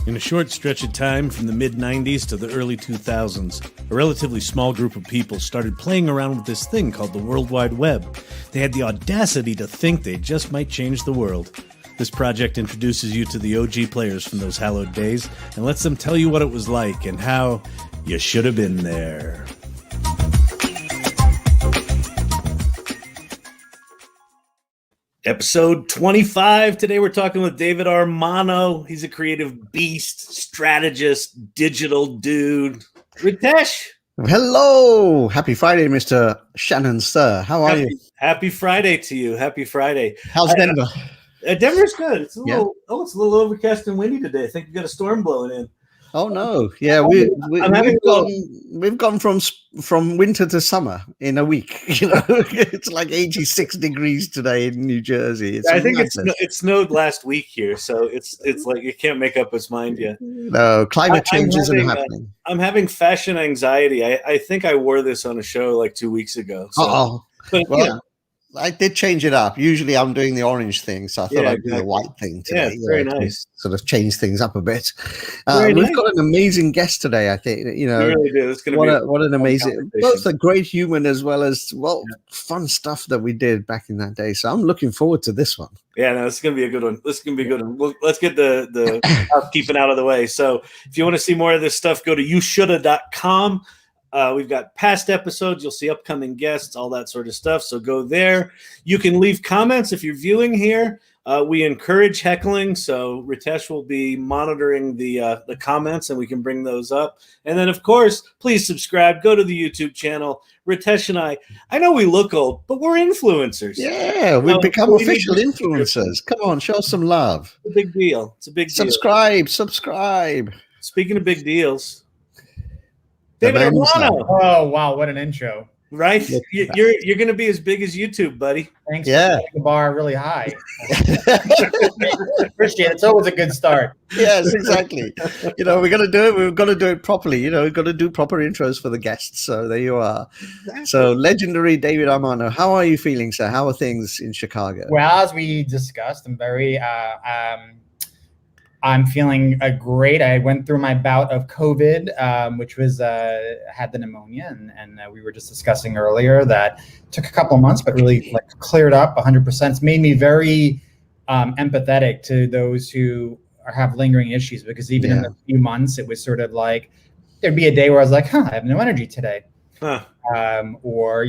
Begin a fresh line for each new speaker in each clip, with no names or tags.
In a short stretch of time from the mid-90s to the early 2000s, a relatively small group of people started playing around with this thing called the World Wide Web. They had the audacity to think they just might change the world. This project introduces you to the OG players from those hallowed days and lets them tell you what it was like and how you should have been there. Episode 25. Today we're talking with David Armano. He's a creative beast, strategist, digital dude. Ritesh.
Hello. Happy Friday, Mr. Shannon, sir. How are you?
Happy Friday to you. Happy Friday.
How's Denver?
Denver's good. It's a little overcast and windy today. I think we got a storm blowing in.
Oh no! Yeah, we've gone from winter to summer in a week. You know, it's like 86 degrees today in New Jersey.
I think it snowed last week here, so it's like it can't make up its mind yet.
No, climate change isn't happening.
I'm having fashion anxiety. I think I wore this on a show like 2 weeks ago. So. But,
well. I did change it up. Usually I'm doing the orange thing, so I thought I'd do the white thing today.
Yeah, very nice.
Sort of change things up a bit. We've got an amazing guest today, I think. You know,
we really do. It's gonna
what an amazing, both a great human as well as, fun stuff that we did back in that day. So I'm looking forward to this one. Yeah,
no, this is going to be a good one. Let's get the housekeeping out of the way. So if you want to see more of this stuff, go to youshoulda.com. We've got past episodes. You'll see upcoming guests, all that sort of stuff. So go there. You can leave comments if you're viewing here. We encourage heckling, so Ritesh will be monitoring the comments, and we can bring those up. And then, of course, please subscribe. Go to the YouTube channel. Ritesh and I know we look old, but we're influencers.
Yeah, we've become official influencers. Come on, show us some love.
It's a big deal.
Subscribe.
Speaking of big deals. David Armano.
Oh wow, what an intro!
Right, you're going to be as big as YouTube, buddy.
Thanks for setting the bar really high. Appreciate it. It's always a good start.
Yes, exactly. You know, we're going to do it. We've got to do it properly. You know, we've got to do proper intros for the guests. So there you are. Exactly. So legendary David Armano. How are you feeling, sir? How are things in Chicago?
Well, as we discussed, I'm very. I'm feeling great. I went through my bout of COVID, which was had the pneumonia, and we were just discussing earlier that took a couple of months, but really like cleared up 100%. It's made me very empathetic to those who have lingering issues, because even in a few months, it was sort of like there'd be a day where I was like, I have no energy today, or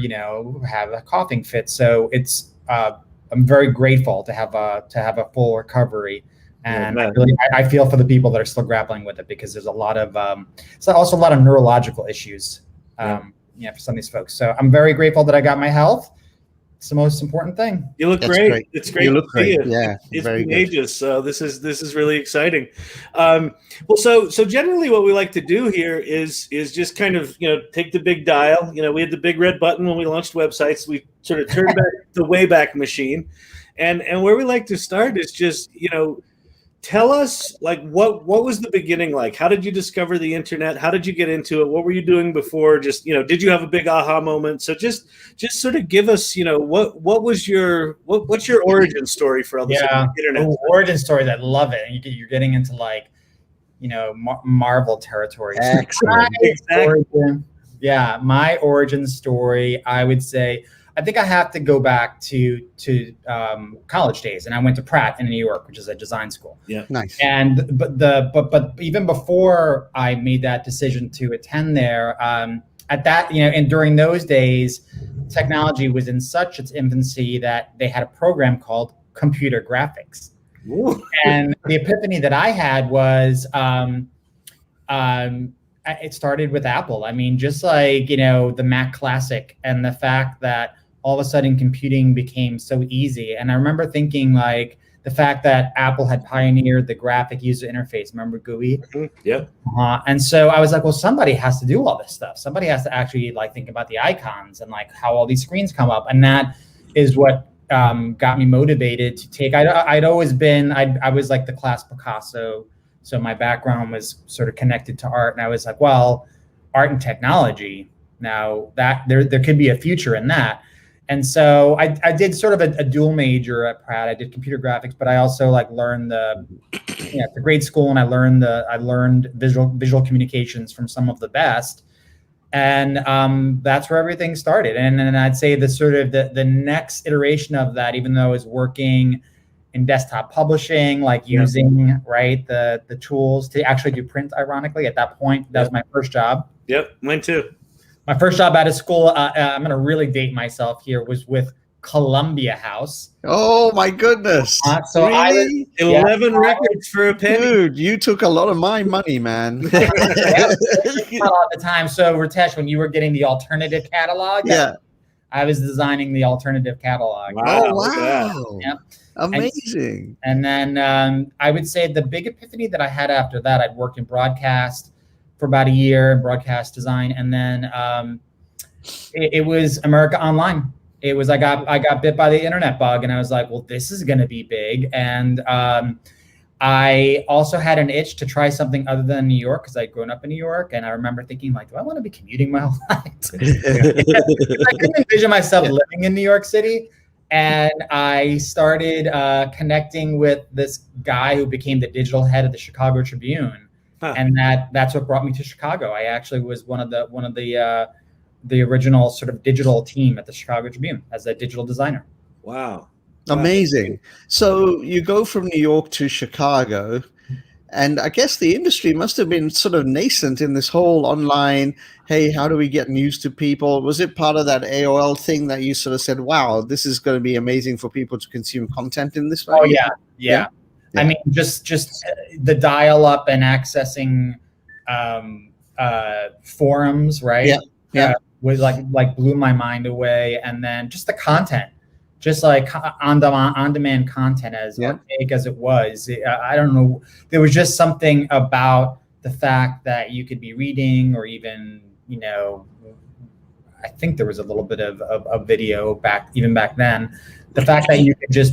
have a coughing fit. So it's I'm very grateful to have a full recovery. And I feel for the people that are still grappling with it, because there's a lot of also a lot of neurological issues for some of these folks. So I'm very grateful that I got my health. It's the most important thing.
You look great. It's great.
You look great.
Yeah, it's been ages. So this is really exciting. So generally what we like to do here is just kind of take the big dial. We had the big red button when we launched websites. We sort of turned back the Wayback Machine, and where we like to start is just tell us, like, what was the beginning like? How did you discover the internet? How did you get into it? What were you doing before? Just, did you have a big aha moment? So just sort of give us, what's your origin story for all this internet?
Origin stories, I love it. And you're getting into Marvel territory.
Excellent.
My origin story, I would say, I think I have to go back to college days, and I went to Pratt in New York, which is a design school.
Yeah,
nice.
And but even before I made that decision to attend there, at that and during those days, technology was in such its infancy that they had a program called computer graphics.
Ooh.
And the epiphany that I had was it started with Apple. I mean, just like the Mac Classic, and the fact that all of a sudden computing became so easy. And I remember thinking, like, the fact that Apple had pioneered the graphic user interface. Remember GUI?
Mm-hmm. Yeah.
And so I was like, well, somebody has to do all this stuff. Somebody has to actually think about the icons and how all these screens come up. And that is what got me motivated to take. I'd always been. I was like the class Picasso. So my background was sort of connected to art, and I was like, well, art and technology. Now that there could be a future in that. And so I did sort of a dual major at Pratt. I did computer graphics, but I also learned the yeah, it's a great school, and I learned visual communications from some of the best, and that's where everything started. And then I'd say the sort of the next iteration of that, even though I was working in desktop publishing, like using right the tools to actually do print. Ironically, at that point, that was my first job.
Yep, mine too.
My first job out of school, I'm going to really date myself here, was with Columbia House.
Oh my goodness!
So
really?
I was
11 records for a penny.
Dude, you took a lot of my money, man.
All the time. So Ritesh, when you were getting the alternative catalog, I was designing the alternative catalog.
Wow!
Oh, wow!
Yep.
Amazing.
And then I would say the big epiphany that I had after that, I'd worked in broadcast for about a year, broadcast design, and then it was America Online. It was I got bit by the internet bug, and I was like, well, this is going to be big. And I also had an itch to try something other than New York, because I'd grown up in New York, and I remember thinking, like, do I want to be commuting my whole life? I couldn't envision myself living in New York City. And I started connecting with this guy who became the digital head of the Chicago Tribune. Huh. And that's what brought me to Chicago. I actually was one of the original sort of digital team at the Chicago Tribune as a digital designer.
Wow.
Amazing. So you go from New York to Chicago, and I guess the industry must have been sort of nascent in this whole online, hey, how do we get news to people? Was it part of that AOL thing that you sort of said, wow, this is going to be amazing for people to consume content in this way?
Oh, yeah. I mean, just the dial-up and accessing forums, right?
Yeah.
Was like blew my mind away. And then just the content, just like on-demand content, as archaic as it was. I don't know. There was just something about the fact that you could be reading, or even, I think there was a little bit of video back then. The fact that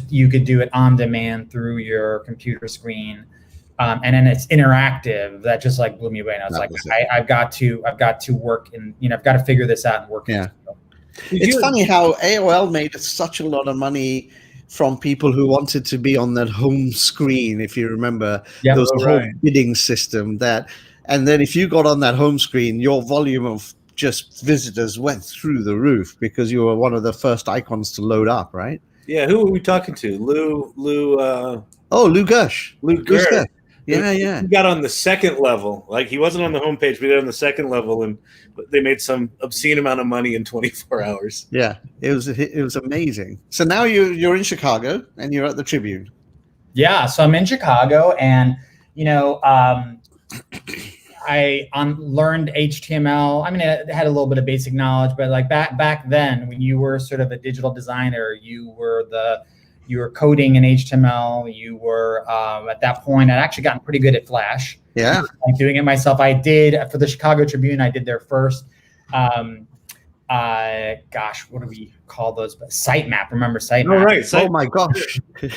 you could do it on demand through your computer screen, and then it's interactive, that just like blew me away. And I was I've got to work in, I've got to figure this out and work.
Yeah. It's funny how AOL made such a lot of money from people who wanted to be on that home screen. If you remember, there was a whole bidding system and then if you got on that home screen, your volume of just visitors went through the roof because you were one of the first icons to load up, right?
Yeah, who are we talking to? Lou
Lou Gersh.
Lou Gersh.
Yeah.
He got on the second level. Like, he wasn't on the homepage, but he got on the second level, and they made some obscene amount of money in 24 hours.
Yeah, it was amazing. So now you're in Chicago and you're at the Tribune.
Yeah, so I'm in Chicago, and I learned HTML. I mean, I had a little bit of basic knowledge, but like back then, when you were sort of a digital designer, you were coding in HTML. You were at that point, I'd actually gotten pretty good at Flash.
Yeah,
like doing it myself. I did for the Chicago Tribune. I did their first. What do we call those? Sitemap. Remember Sitemap?
Oh, right.
Oh my gosh.
And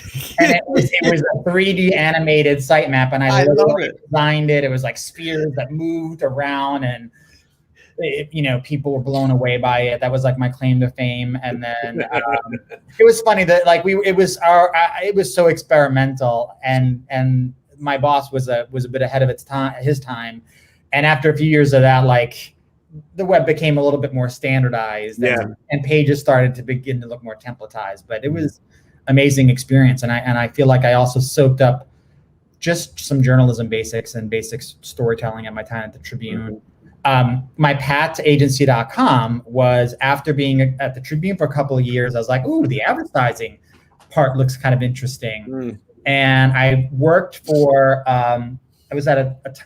it was a 3D animated sitemap, and I literally designed it. It was like spheres that moved around, and people were blown away by it. That was like my claim to fame. And then it was funny that like it was so experimental, and my boss was a bit ahead of his time. And after a few years of that, like, the web became a little bit more standardized, and pages started to begin to look more templatized. But it was amazing experience, and I feel like I also soaked up just some journalism basics and basic storytelling at my time at the Tribune. My path to agency.com was after being at the Tribune for a couple of years. I was like, ooh, the advertising part looks kind of interesting. And I worked for I was at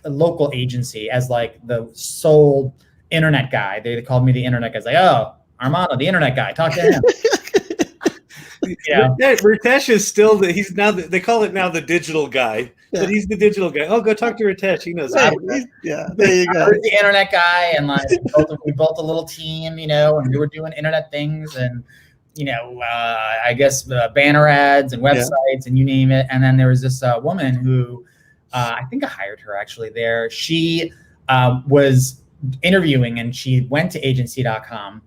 a local agency as like the sole internet guy. They called me the internet guy. I was like, oh, Armano, the internet guy. Talk to him.
Ritesh is still they call it now the digital guy, but he's the digital guy. Oh, go talk to Ritesh. He knows.
There you go.
I was the internet guy, and like we built a little team, and we were doing internet things, and I guess banner ads and websites and you name it. And then there was this woman who I think I hired her actually there. She was interviewing, and she went to agency.com,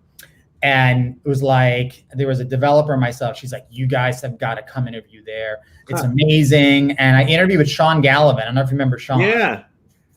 And it was like, there was a developer and myself. She's like, you guys have got to come interview there. It's amazing. And I interviewed with Sean Gallivan. I don't know if you remember Sean.
Yeah.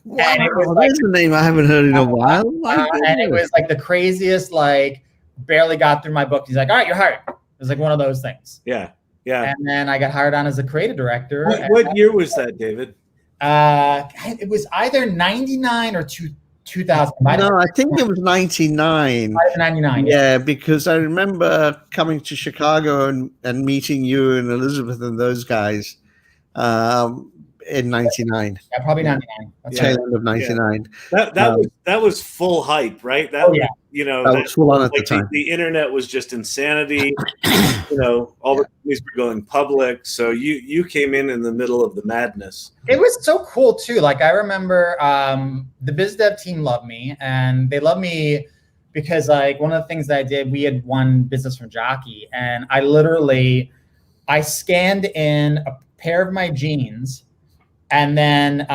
Wow, and it was there's a name I haven't heard in a while.
And it was like the craziest, like barely got through my book. He's like, all right, you're hired. It was like one of those things.
Yeah. Yeah.
And then I got hired on as a creative director.
What year was that, David?
It was either 99 or 2000.
No, I think it was 99.
99.
Yeah, because I remember coming to Chicago and meeting you and Elizabeth and those guys in 99.
Yeah, probably 99.
Tail end of 99.
Yeah. That was full hype, right? That was,
that was full on at the time.
The internet was just insanity. All the companies were going public. So you came in the middle of the madness.
It was so cool too. Like I remember the biz dev team loved me, and they loved me because like one of the things that I did, we had won business from Jockey, and I scanned in a pair of my jeans and then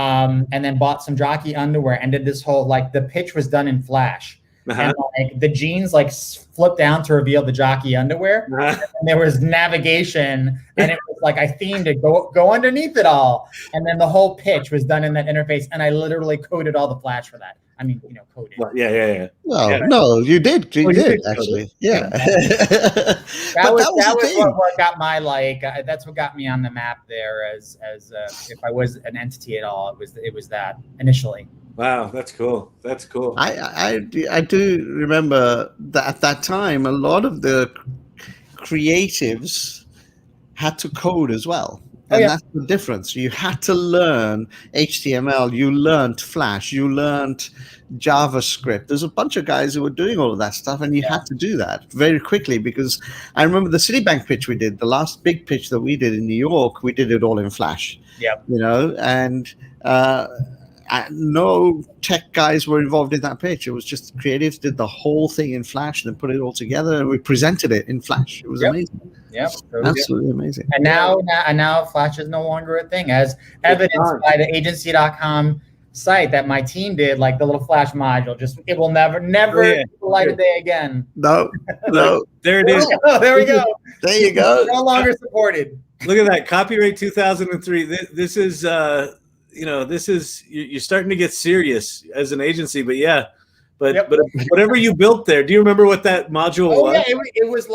bought some Jockey underwear and did this whole, like, the pitch was done in Flash. And like the jeans like flipped down to reveal the Jockey underwear. And there was navigation, and it was like I themed it, go underneath it all. And then the whole pitch was done in that interface, and I literally coded all the Flash for that. I mean, coded.
Well, yeah.
Well, no, you did. You did actually. Yeah.
that was what got my that's what got me on the map there as if I was an entity at all, it was that initially.
Wow, that's cool. That's cool.
I do remember that at that time, a lot of the creatives had to code as well. And that's the difference. You had to learn HTML, you learned Flash, you learned JavaScript. There's a bunch of guys who were doing all of that stuff, and you had to do that very quickly, because I remember the Citibank pitch we did, the last big pitch that we did in New York, we did it all in Flash.
Yep.
And no tech guys were involved in that pitch. It was just the creatives did the whole thing in Flash and then put it all together, and we presented it in Flash. It was amazing.
Yep,
absolutely amazing.
And now Flash is no longer a thing, as evidenced by the agency.com site that my team did, like the little Flash module. Just it will never light a day again.
No.
There it is.
Oh, there we go.
There you go.
No longer supported.
Look at that, copyright 2003. This is this is, you're starting to get serious as an agency, but but whatever you built there, do you remember what that module was?
Yeah, it was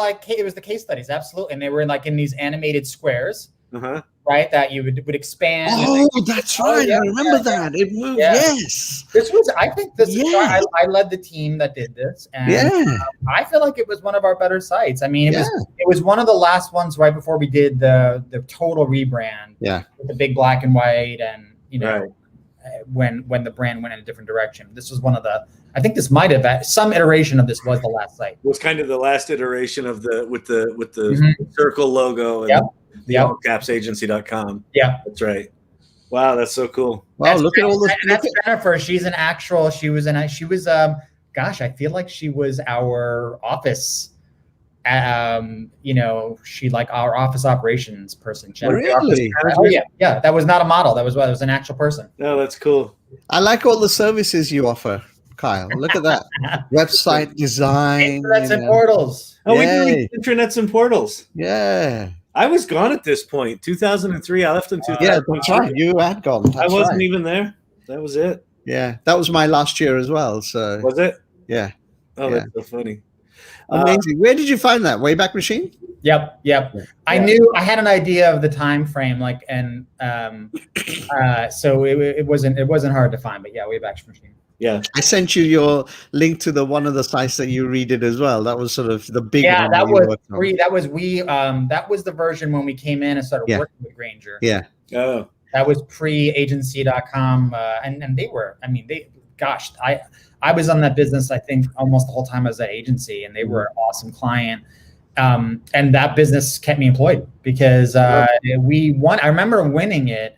the case studies, absolutely, and they were like in these animated squares, right? That you would expand.
Oh, that's right. I remember that. It moved. Yes.
I led the team that did this, and I feel like it was one of our better sites. I mean, it was one of the last ones right before we did the total rebrand.
Yeah,
with the big black and white, and when the brand went in a different direction. This was one of the. I think this might have some iteration of this was the last site.
It was kind of the last iteration of with the circle logo and the all caps agency.com.
Yeah,
that's right. Wow, that's so cool.
Wow, look at all this.
That's Jennifer. She was gosh, I feel like she was our office. She like our office operations person. Jennifer.
Really?
Oh yeah. That was not a model. That was an actual person.
No, that's cool.
I like all the services you offer, Kyle. Look at that. Website design.
Intranets and portals.
Oh, we do intranets and portals.
Yeah.
I was gone at this point. 2003. I left in 2003.
Yeah, that's right. You had gone.
I wasn't even there. That was it.
Yeah, that was my last year as well. So
was it?
Yeah.
Oh, that's so funny.
Amazing. Where did you find that? Wayback Machine?
Yep. I knew I had an idea of the time frame, so it wasn't hard to find. But Wayback Machine.
Yeah,
I sent you your link to one of the sites that you redid as well. That was sort of the big one.
That was free. That was the version when we came in and started working with Granger.
Yeah.
Oh.
That was pre-agency.com, and they were. I mean, I was on that business, I think, almost the whole time I was at agency, and they were an awesome client. And that business kept me employed because we won. I remember winning it,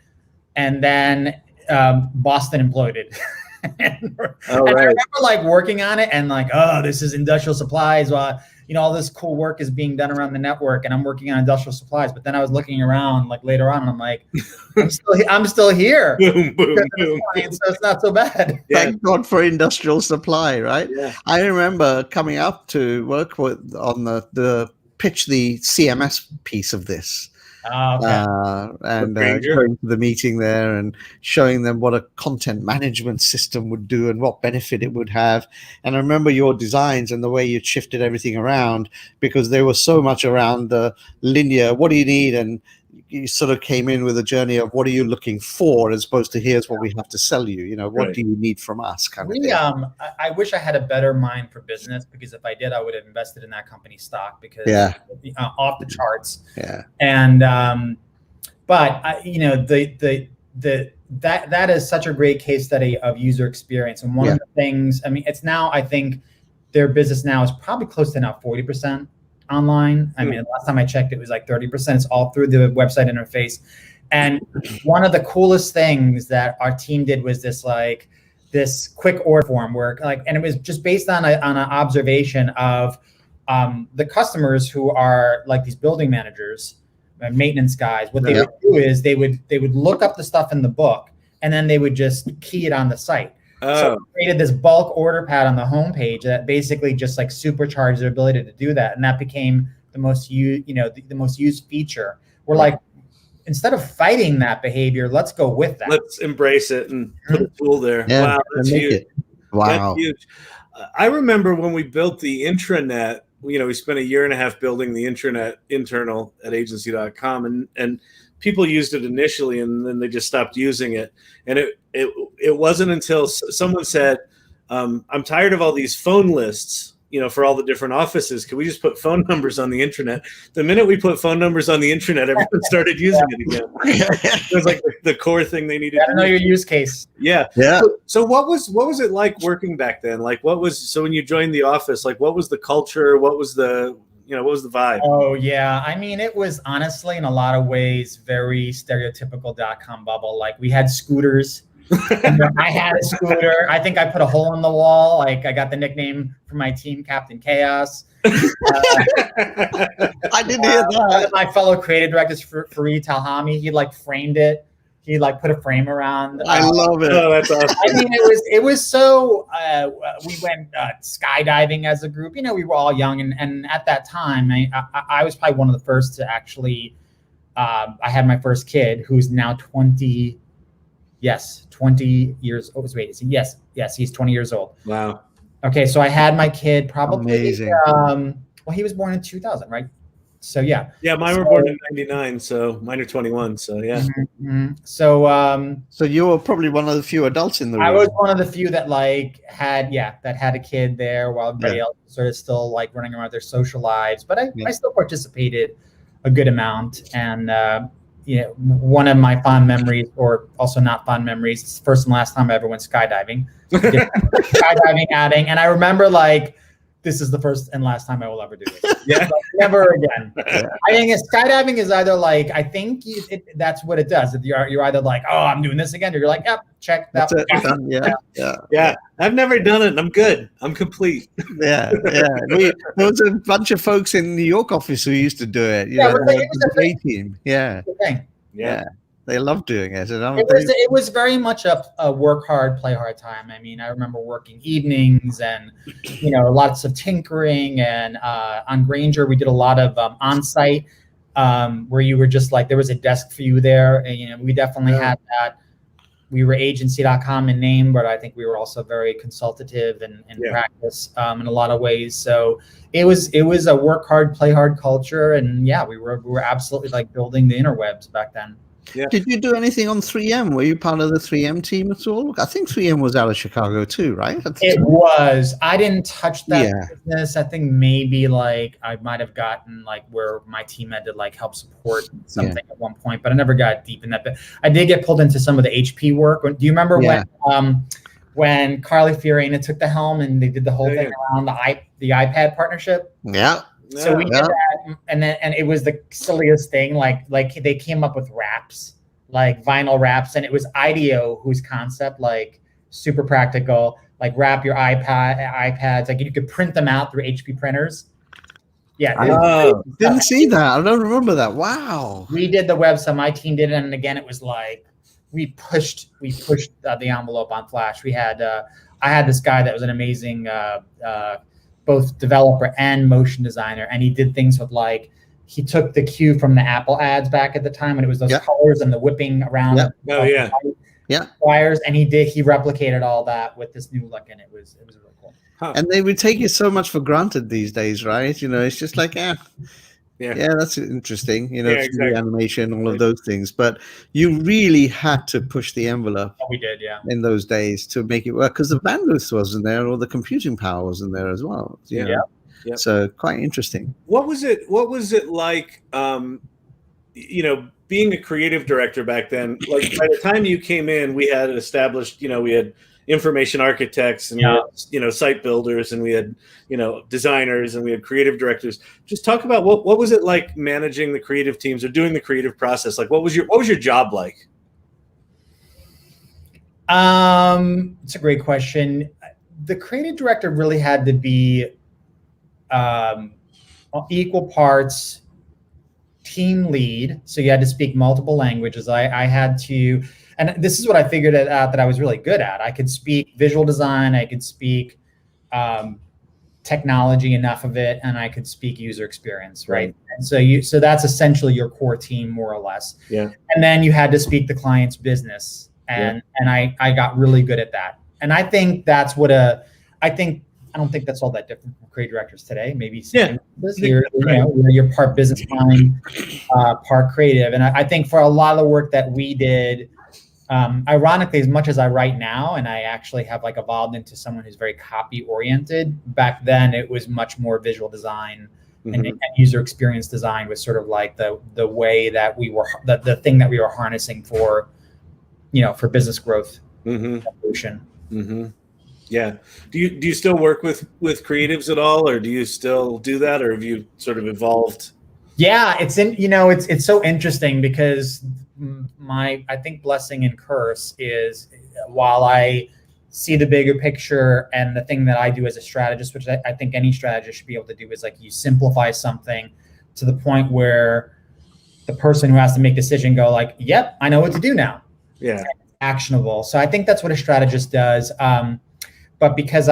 and then Boston imploded. And I remember working on it and this is industrial supplies. Well, all this cool work is being done around the network, and I'm working on industrial supplies. But then I was looking around like later on, and I'm like, I'm still here.
Boom, boom, boom.
So it's not so bad.
Yeah. Thank God for industrial supply, right?
Yeah.
I remember coming up to work on the pitch the CMS piece of this.
Okay.
And going to the meeting there and showing them what a content management system would do and what benefit it would have. And I remember your designs and the way you shifted everything around, because they were so much around the linear, what do you need? And you sort of came in with a journey of what are you looking for, as opposed to here's what we have to sell you. What do you need from us? Kind of thing.
I wish I had a better mind for business, because if I did, I would have invested in that company's stock, because off the charts.
Yeah.
And but that is such a great case study of user experience. And one of the things, it's now, I think their business now is probably close to now 40% online. Last time I checked, it was like 30%. It's all through the website interface. And one of the coolest things that our team did was this quick order form where and it was just based on an observation of the customers who are like these building managers and maintenance guys. What they would do is they would look up the stuff in the book, and then they would just key it on the site. So we created this bulk order pad on the homepage that basically just like supercharged their ability to do that, and that became the most used, the most used feature. We're like, instead of fighting that behavior, let's go with that.
Let's embrace it and put a tool there.
Yeah,
wow, that's huge.
Wow,
that's huge. I remember when we built the intranet. We spent 1.5 years building the intranet internal at agency.com, and people used it initially, and then they just stopped using it. And it wasn't until someone said, I'm tired of all these phone lists, for all the different offices. Can we just put phone numbers on the intranet? The minute we put phone numbers on the intranet, everyone started using it again. It was like the core thing they needed.
I know your use case.
Yeah. So what was it like working back then? Like, so when you joined the office, like, what was the culture? What was the vibe?
Oh yeah. It was honestly in a lot of ways very stereotypical .com bubble. Like, we had scooters. I had a scooter. I think I put a hole in the wall. Like, I got the nickname from my team, Captain Chaos.
I didn't hear that.
One of my fellow creative directors, Fareed Talhami, he framed it. He put a frame around.
I love it.
Oh, that's awesome.
It was so. We went skydiving as a group. We were all young, and at that time, I was probably one of the first to actually. I had my first kid, who's now 20. Yes, 20 years old. Wait, yes, he's 20 years old.
Wow.
Okay, so I had my kid probably.
Amazing.
He was born in 2000, right? So yeah.
Yeah, mine were born in '99, so mine are 21. So yeah.
Mm-hmm. So
you were probably one of the few adults in the room.
I was one of the few that had a kid there, while everybody else was sort of still running around their social lives. But I still participated a good amount, and one of my fond memories, or also not fond memories, it's the first and last time I ever went skydiving. Skydiving outing, and I remember this is the first and last time I will ever do this. Yeah, never again. I think skydiving is either I think that's what it does. If you're either oh, I'm doing this again, or you're yep, check that.
Yeah. I've never done it, and I'm good. I'm complete.
Yeah. There was a bunch of folks in the New York office who used to do it. It was a great team. Yeah. They love doing it.
It was very much a work hard, play hard time. I remember working evenings and, lots of tinkering. And on Granger, we did a lot of on-site where you were just there was a desk for you there. And, we definitely had that. We were agency.com in name, but I think we were also very consultative in practice in a lot of ways. So it was a work hard, play hard culture. And we were absolutely building the interwebs back then.
Yeah. Did you do anything on 3M? Were you part of the 3M team at all? I think 3M was out of Chicago too, right?
It was. I didn't touch that business. I think maybe I might have gotten where my team had to help support something at one point, but I never got deep in that. But I did get pulled into some of the HP work. Do you remember when Carly Fiorina took the helm and they did the whole thing around the iPad partnership?
Yeah.
So we did that, and it was the silliest thing. They came up with wraps, vinyl wraps, and it was IDEO whose concept, super practical, wrap your iPads, you could print them out through HP printers, Yeah.
Didn't see that. I don't remember that. Wow.
We did the website. My team did it, and again, it was like we pushed the envelope on Flash. We had I had this guy that was an amazing both developer and motion designer, and he did things with like he took the cue from the Apple ads back at the time when it was those colors and the whipping around. Wires, and he replicated all that with this new look, and it was really cool.
And they would take it so much for granted these days, right? You know, it's just like, that's interesting. You know, exactly. Animation, all of those things. But you really had to push the envelope.
We did,
in those days to make it work because the bandwidth wasn't there, or the computing power wasn't there as well. You know?
Yeah.
So quite interesting.
What was it like? You know, being a creative director back then. Like by the time you came in, we had established. You know, we had information architects and we had, you know, site builders, and we had, you know, designers, and we had creative directors. Just talk about what was it like managing the creative teams or doing the creative process? Like what was your job like?
It's a great question. The creative director really had to be equal parts team lead. So you had to speak multiple languages. I had to, and this is what I figured out that I was really good at. I could speak visual design, I could speak technology, enough of it, and I could speak user experience, right? And so that's essentially your core team, more or less.
Yeah.
And then you had to speak the client's business, and I got really good at that. And I think that's what I don't think that's all that different from creative directors today. Maybe you're part business mind, part creative. And I think for a lot of the work that we did, ironically, as much as I write now, and I actually have like evolved into someone who's very copy oriented, back then it was much more visual design and user experience design was sort of like the way that we were, the thing that we were harnessing for, you know, for business growth evolution.
Yeah. Do you still work with creatives at all, or do you still do that, or have you sort of evolved?
Yeah, it's so interesting because I think blessing and curse is, while I see the bigger picture, and the thing that I do as a strategist, which I think any strategist should be able to do, is like you simplify something to the point where the person who has to make decision go like, yep, I know what to do now.
Yeah.
And it's actionable. So I think that's what a strategist does. But because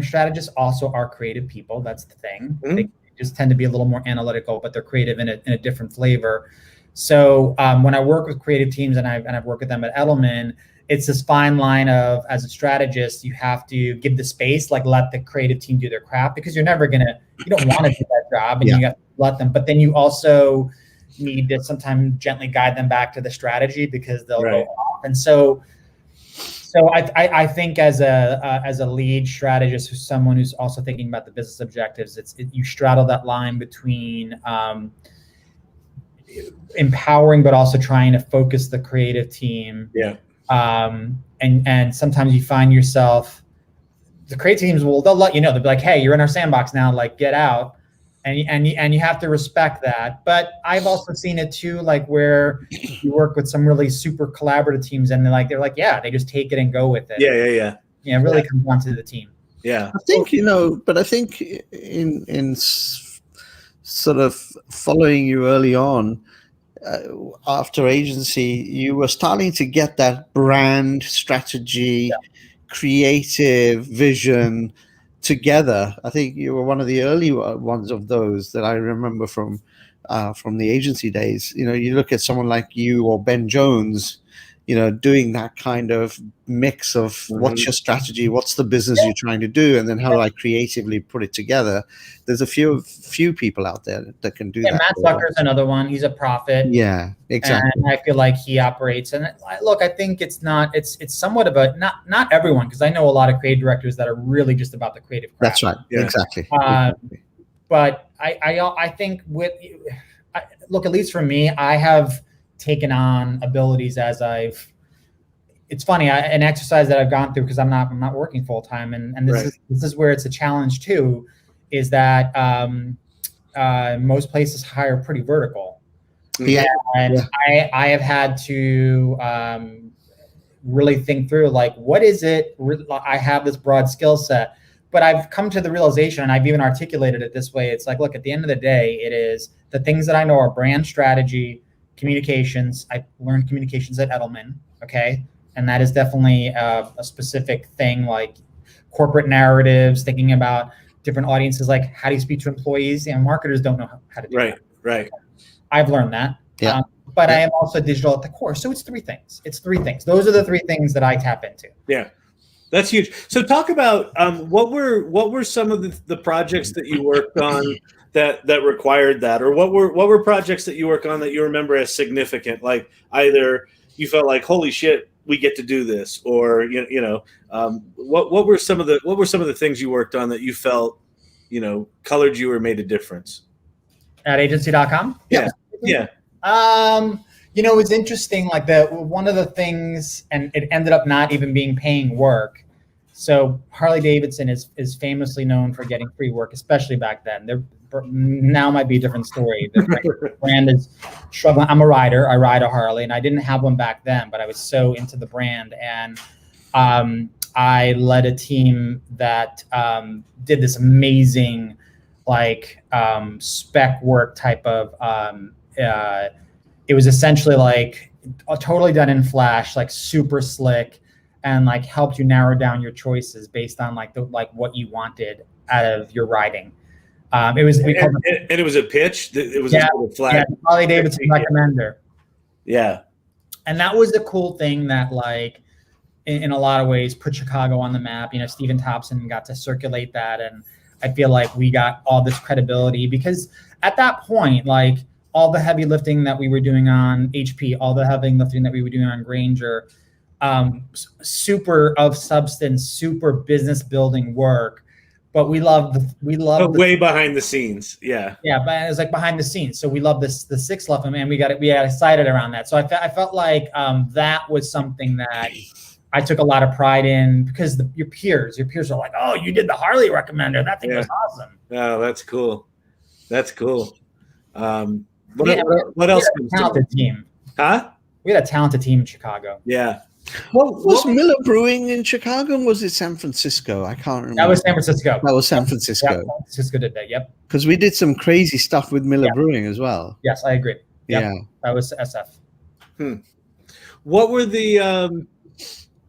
strategists also are creative people. That's the thing. They just tend to be a little more analytical, but they're creative in a different flavor. So when I work with creative teams, and I've worked with them at Edelman, it's this fine line of, as a strategist, you have to give the space, like let the creative team do their craft, because you don't want to do that job, and you have to let them. But then you also need to sometimes gently guide them back to the strategy, because they'll go off. And so I think as a lead strategist, who's someone who's also thinking about the business objectives, you straddle that line between empowering, but also trying to focus the creative team.
Yeah.
And sometimes you find yourself, the creative teams they'll let you know, they'll be like, hey, you're in our sandbox now, like get out. And you have to respect that. But I've also seen it too, like where you work with some really super collaborative teams, and they're like, yeah, they just take it and go with it.
Yeah.
Yeah, it really comes down to the team.
Yeah.
I think, but I think in sort of following you early on, after agency, you were starting to get that brand strategy, creative vision together. I think you were one of the early ones of those that I remember from the agency days. You look at someone like you or Ben Jones, doing that kind of mix of what's your strategy, what's the business you're trying to do, and then how do I creatively put it together. There's a few people out there that can do that.
Matt Zucker's another one. He's a prophet.
Yeah, exactly.
And I feel like he operates. And look, I think it's somewhat of a, not everyone, because I know a lot of creative directors that are really just about the creative craft.
That's right. Yeah. Exactly.
But I think look, at least for me, I have taken on abilities as it's funny, an exercise that I've gone through, because I'm not working full time, and this is where it's a challenge too, is that most places hire pretty vertical.
Yeah.
And I have had to really think through, like, what is it? I have this broad skill set, but I've come to the realization, and I've even articulated it this way. It's like, look, at the end of the day, it is the things that I know are brand strategy, communications. I learned communications at Edelman. Okay. And that is definitely a specific thing, like corporate narratives, thinking about different audiences, like how do you speak to employees? And marketers don't know how to do that.
Right.
I've learned that.
Yeah.
But I am also digital at the core. So it's three things. Those are the three things that I tap into.
Yeah. That's huge. So talk about what were some of the projects that you worked on that required that, or what were projects that you work on that you remember as significant? Like either you felt like, holy shit, we get to do this, or what were some of the things you worked on that you felt colored you or made a difference
at agency.com?
Yeah.
It was interesting. Like one of the things, and it ended up not even being paying work. So Harley Davidson is famously known for getting free work, especially back then. Now might be a different story. The brand is struggling. I'm a rider. I ride a Harley, and I didn't have one back then, but I was so into the brand. And I led a team that did this amazing, spec work type of. It was essentially like totally done in Flash, like super slick, and like helped you narrow down your choices based on what you wanted out of your riding. It was
a pitch. It was a flag.
Yeah, Harley Davidson recommender.
Yeah,
and that was the cool thing that in a lot of ways put Chicago on the map. Stephen Thompson got to circulate that, and I feel like we got all this credibility because at that point, all the heavy lifting that we were doing on HP, all the heavy lifting that we were doing on Grainger, super of substance, super business building work. But we loved
way behind the scenes. Yeah.
Yeah, but it was behind the scenes. So we loved the six left, and we got excited around that. So I felt like that was something that I took a lot of pride in because your peers are like, oh, you did the Harley recommender. That thing was awesome.
Oh, that's cool. That's cool. What else?
We had a talented team.
Huh?
We had a talented team in Chicago.
Yeah.
Was Miller Brewing in Chicago, or was it San Francisco? I can't remember.
That was San Francisco.
San Francisco.
Yeah, San Francisco did that. Yep.
Because we did some crazy stuff with Miller Brewing as well.
Yes, I agree. Yep.
Yeah.
That was SF.
What were the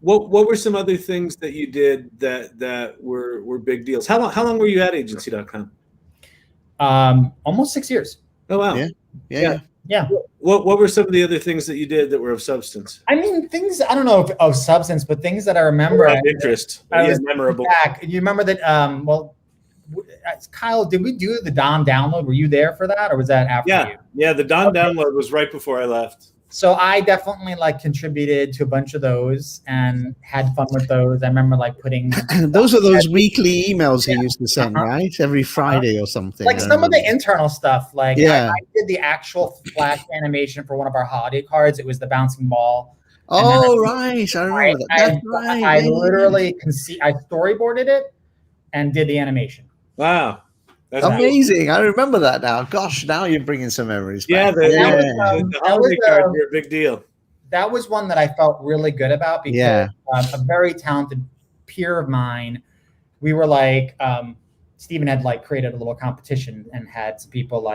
what were some other things that you did that were big deals? How long were you at agency.com?
Almost 6 years.
Oh wow.
Yeah.
What were some of the other things that you did that were of substance?
I mean, things, I don't know if of substance, but things that I remember.
Of interest. Memorable.
You remember that, Kyle, did we do the Don download? Were you there for that, or was that after you?
Yeah, the Don download was right before I left.
So I definitely contributed to a bunch of those and had fun with those. I remember putting
those are those weekly emails he used to send, right? Every Friday or something.
Some of the internal stuff. I did the actual Flash animation for one of our holiday cards. It was the bouncing ball.
Oh, right. I remember that. That's right.
I literally I storyboarded it and did the animation.
Wow. That's
amazing. I remember that now. Gosh, now you're bringing some memories back.
The holiday cards were a big deal.
That was one that I felt really good about because a very talented peer of mine, we were Stephen had created a little competition and had some people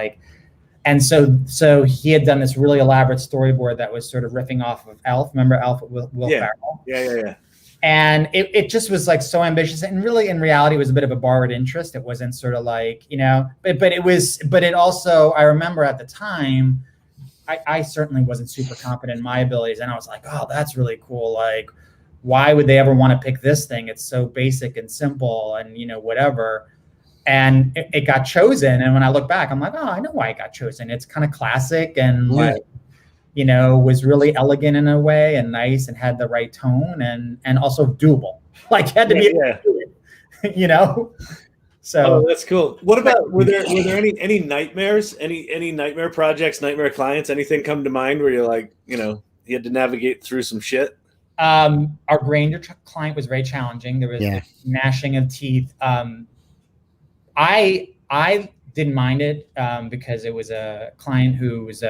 and so he had done this really elaborate storyboard that was sort of riffing off of Elf. Remember Elf with Will Ferrell?
Yeah.
And it just was so ambitious, and really in reality it was a bit of a borrowed interest. It wasn't sort of but it also, I remember at the time, I certainly wasn't super confident in my abilities, and I was like, oh, that's really cool. Why would they ever want to pick this thing? It's so basic and simple and whatever. And it got chosen, and when I look back, I'm like, oh, I know why it got chosen. It's kind of classic and was really elegant in a way and nice and had the right tone and also doable. Had to be able to do it, So
that's cool. What about were there any nightmares? Any nightmare projects, nightmare clients? Anything come to mind where you're you had to navigate through some shit?
Our Grainger client was very challenging. There was gnashing of teeth. I didn't mind it because it was a client who was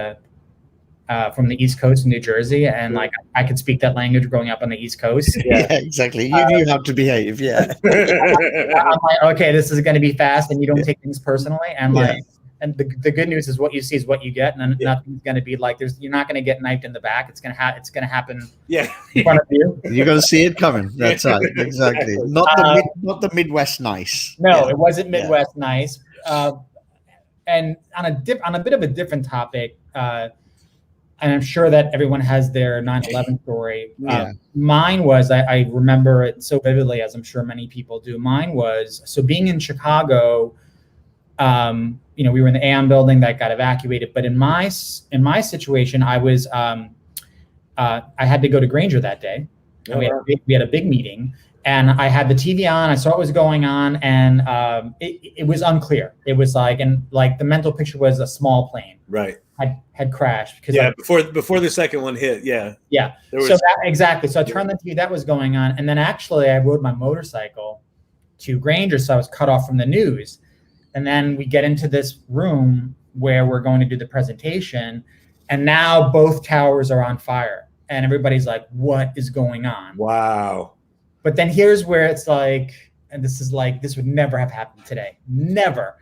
from the East Coast in New Jersey, and like I could speak that language growing up on the East Coast.
Yeah, exactly. You knew how to behave. Yeah.
I'm like, okay, this is going to be fast, and you don't take things personally. And like, and the good news is what you see is what you get, and nothing's going to be like you're not going to get knifed in the back. It's going to happen.
In
front of you.
You're going to see it coming. That's right. Exactly. Not the Midwest nice.
No, it wasn't Midwest nice. And on a bit of a different topic. And I'm sure that everyone has their 9/11 story. Mine was, I remember it so vividly, as I'm sure many people do. Mine was, so being in Chicago, we were in the AM building that got evacuated. But in my situation, I was, I had to go to Granger that day. And we had a big meeting, and I had the TV on. I saw what was going on, and it was unclear. It was like the mental picture was a small plane.
Right.
Had crashed because
before the second one hit.
Exactly. So I turned the TV, that was going on, and then actually I rode my motorcycle to Granger, so I was cut off from the news. And then we get into this room where we're going to do the presentation, and now both towers are on fire, and everybody's like, "What is going on?"
Wow.
But then here's where it's like, and this would never have happened today. Never.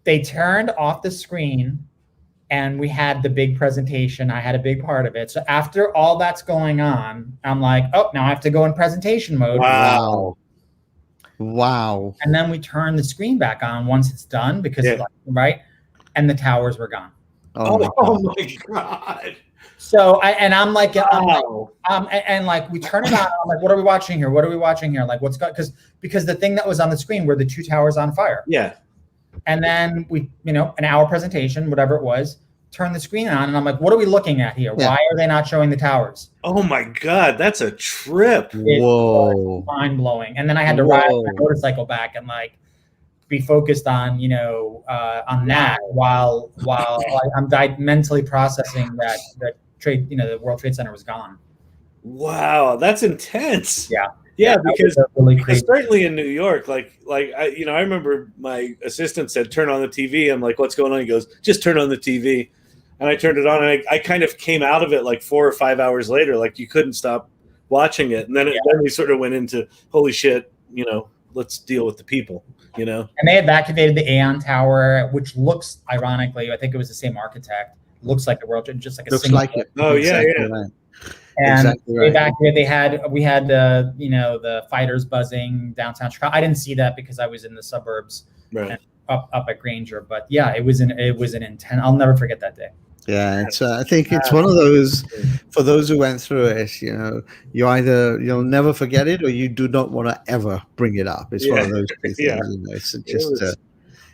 They turned off the screen, and we had the big presentation. I had a big part of it. So after all that's going on, I'm like, oh, now I have to go in presentation mode.
Wow.
And then we turn the screen back on once it's done because, right? And the towers were gone.
Oh my God.
So I'm like, we turn it on. I'm like, what are we watching here? What are we watching here? Like, what's going? Because the thing that was on the screen were the two towers on fire.
Yeah.
And then we, an hour presentation, whatever it was, turn the screen on, and I'm like, what are we looking at here? Yeah. Why are they not showing the towers?
Oh my God, that's a trip.
Whoa.
Mind blowing. And then I had to ride my motorcycle back and like be focused on, on that while I'm mentally processing that the World Trade Center was gone.
Wow, that's intense.
Yeah.
Yeah, because really certainly in New York, I remember my assistant said, turn on the TV. I'm like, what's going on? He goes, just turn on the TV. And I turned it on, and I kind of came out of it like 4 or 5 hours later, like you couldn't stop watching it. And then we sort of went into, holy shit, let's deal with the people, And
they evacuated the Aeon Tower, which looks, ironically, I think it was the same architect. Looks like the World Trade, just like a
looks like it.
Oh,
exactly
yeah.
Right.
And exactly right. We had the fighters buzzing downtown Chicago. I didn't see that because I was in the suburbs,
right,
up at Granger. But yeah, it was an intense. I'll never forget that day.
Yeah, it's. I think it's one of those for those who went through it. You'll never forget it, or you do not want to ever bring it up. It's one of those things. It's just a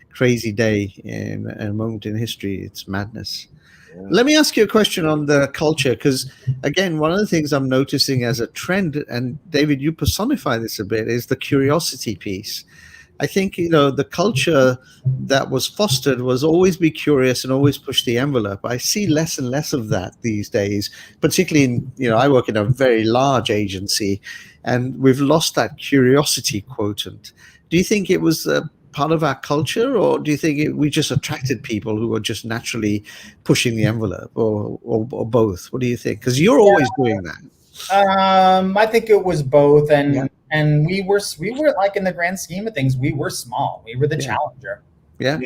crazy day and a moment in history. It's madness. Yeah. Let me ask you a question on the culture, because again, one of the things I'm noticing as a trend, and David, you personify this a bit, is the curiosity piece. I think, the culture that was fostered was always be curious and always push the envelope. I see less and less of that these days, particularly in, I work in a very large agency, and we've lost that curiosity quotient. Do you think it was part of our culture, or do you think we just attracted people who were just naturally pushing the envelope, or both? What do you think? Because you're always doing that.
I think it was both, and we were like, in the grand scheme of things, we were small. We were the challenger.
Yeah.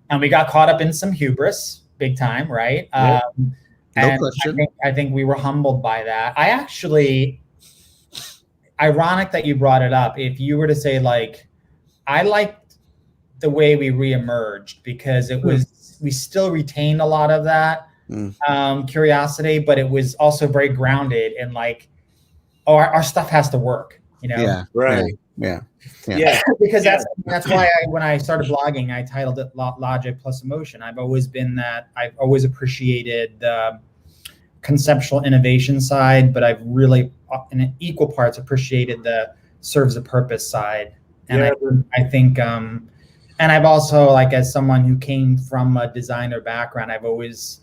And we got caught up in some hubris, big time, right?
No
and
question.
I think we were humbled by that. I actually, ironic that you brought it up. If you were to say, like, I liked the way we reemerged, because it was, we still retained a lot of that curiosity, but it was also very grounded in like, our stuff has to work,
Yeah,
right.
Yeah.
Because that's why when I started blogging, I titled it Logic Plus Emotion. I've always been that. I've always appreciated the conceptual innovation side, but I've really, in equal parts, appreciated the serves a purpose side. And I think, and I've also, like, as someone who came from a designer background, I've always,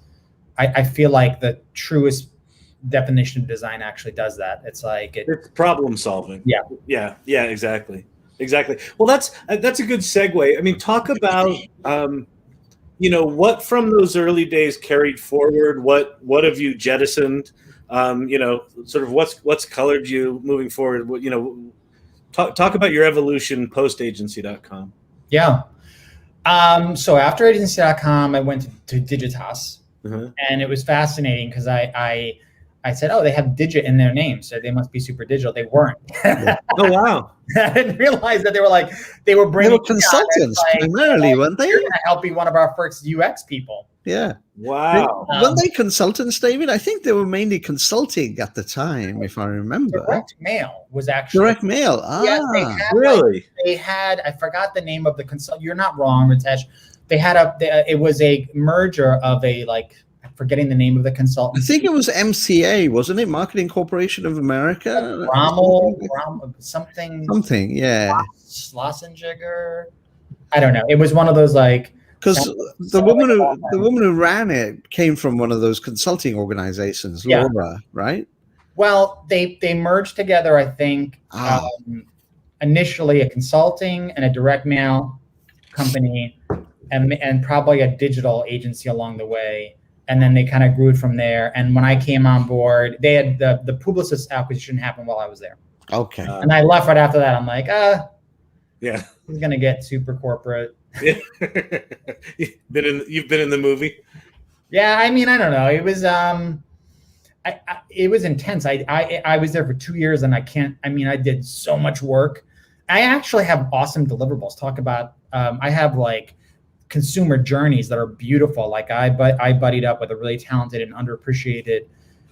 I feel like the truest definition of design actually does that. It's like
it's problem solving.
Yeah,
exactly. Well, that's a good segue. I mean, talk about what from those early days carried forward? What have you jettisoned? Sort of what's colored you moving forward? Talk about your evolution post agency.com.
Yeah. So after agency.com, I went to Digitas, and it was fascinating because I said, oh, they have digit in their name, so they must be super digital. They weren't.
Oh, wow.
I didn't realize that they were bringing
consultants primarily, weren't they?
You're going to help be one of our first UX people.
Yeah.
Wow.
Weren't they consultants, David? I think they were mainly consulting at the time, if I remember.
Direct mail was actually.
Direct mail.
Yes,
really?
They had, I forgot the name of the consult. You're not wrong, Ritesh. They had it was a merger of I'm forgetting the name of the consultant.
I think it was MCA, wasn't it? Marketing Corporation of America?
Something,
yeah.
Schlesinger. I don't know. It was one of those
because the woman who ran it came from one of those consulting organizations, Laura, right?
Well, they merged together, I think, initially a consulting and a direct mail company and probably a digital agency along the way. And then they kind of grew it from there. And when I came on board, they had the Publicis acquisition happen while I was there.
Okay.
And I left right after that. I'm like,
yeah,
he's going to get super corporate.
Yeah. You've been in the movie.
Yeah. I mean, I don't know. It was, it was intense. I was there for 2 years and I did so much work. I actually have awesome deliverables. Talk about, I have consumer journeys that are beautiful. I buddied up with a really talented and underappreciated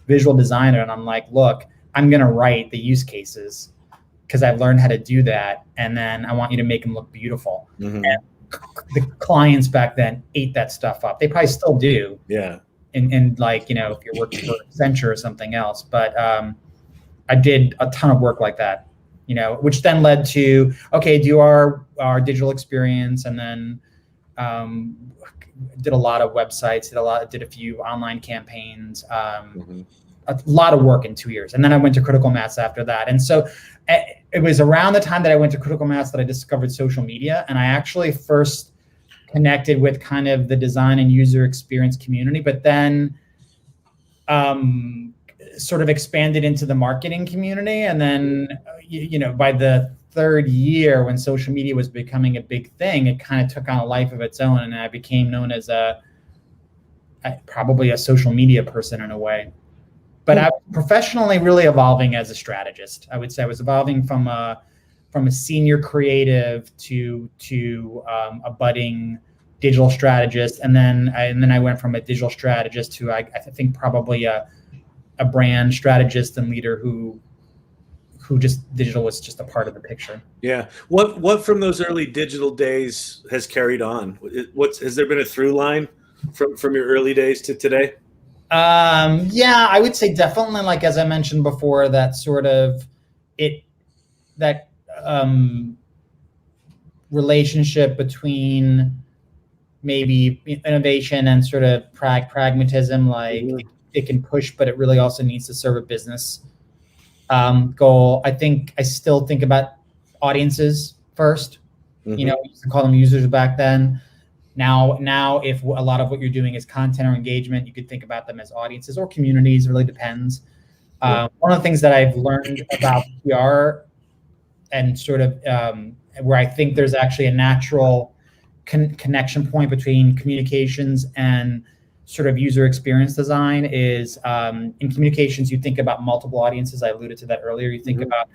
visual designer. And I'm like, look, I'm going to write the use cases because I've learned how to do that. And then I want you to make them look beautiful. Mm-hmm. And the clients back then ate that stuff up. They probably still do.
Yeah.
And if you're working for Accenture or something else, but I did a ton of work like that, which then led to, okay, do our digital experience. And then did a lot of websites, did a few online campaigns, a lot of work in 2 years. And then I went to Critical Mass after that. And so it was around the time that I went to Critical Mass that I discovered social media. And I actually first connected with kind of the design and user experience community, but then sort of expanded into the marketing community. And then, by the third year when social media was becoming a big thing, it kind of took on a life of its own. And I became known as probably a social media person in a way. But I was professionally really evolving as a strategist. I would say I was evolving from a senior creative to a budding digital strategist, and then I went from a digital strategist to I think probably a brand strategist and leader who just digital was just a part of the picture.
Yeah. What from those early digital days has carried on? Has there been a through line from your early days to today?
Yeah, I would say definitely, as I mentioned before, that sort of relationship between maybe innovation and sort of pragmatism, it can push, but it really also needs to serve a business goal. I still think about audiences first. Mm-hmm. We used to call them users back then. Now, if a lot of what you're doing is content or engagement, you could think about them as audiences or communities. It really depends. One of the things that I've learned about PR and sort of where I think there's actually a natural connection point between communications and sort of user experience design is in communications, you think about multiple audiences. I alluded to that earlier. You think about